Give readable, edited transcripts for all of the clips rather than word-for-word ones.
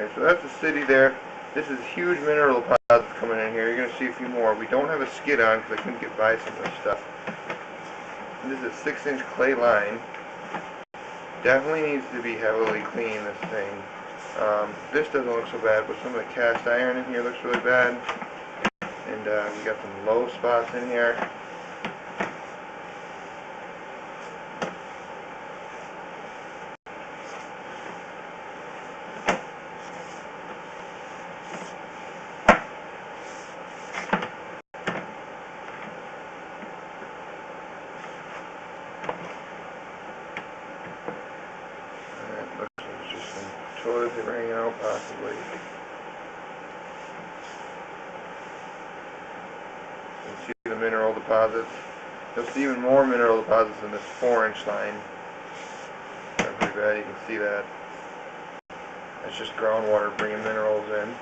Alright, so that's the city there. This is huge mineral deposits coming in here. You're going to see a few more. We don't have a skid on because I couldn't get by some of this stuff. And this is a 6-inch clay line. Definitely needs to be heavily cleaned, this thing. This doesn't look so bad, but some of the cast iron in here looks really bad. And we got some low spots in here. Looks like it's just some toilet paper hanging out, possibly. You can see the mineral deposits. You'll see even more mineral deposits in this 4-inch line. That's pretty bad, you can see that. That's just groundwater bringing minerals in.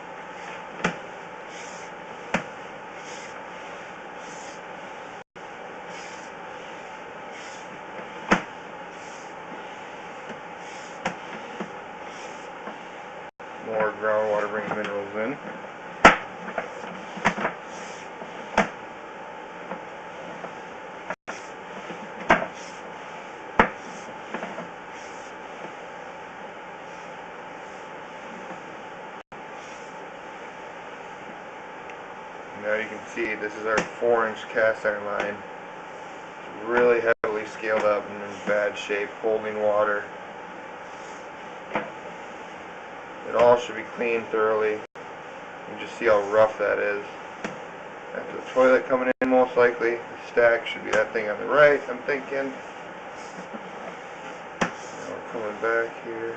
More groundwater bringing minerals in. Now you can see this is our 4-inch cast iron line. It's really heavily scaled up and in bad shape, holding water. It all should be cleaned thoroughly. You can just see how rough that is. After the toilet coming in, most likely, the stack should be that thing on the right, I'm thinking. Now we're coming back here.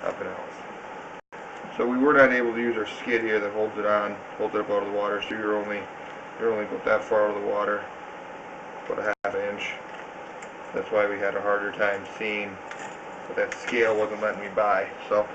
Up and out. So we were not able to use our skid here that holds it on, holds it up out of the water, so you're only about that far out of the water, about a ½ inch. That's why we had a harder time seeing, but that scale wasn't letting me by. So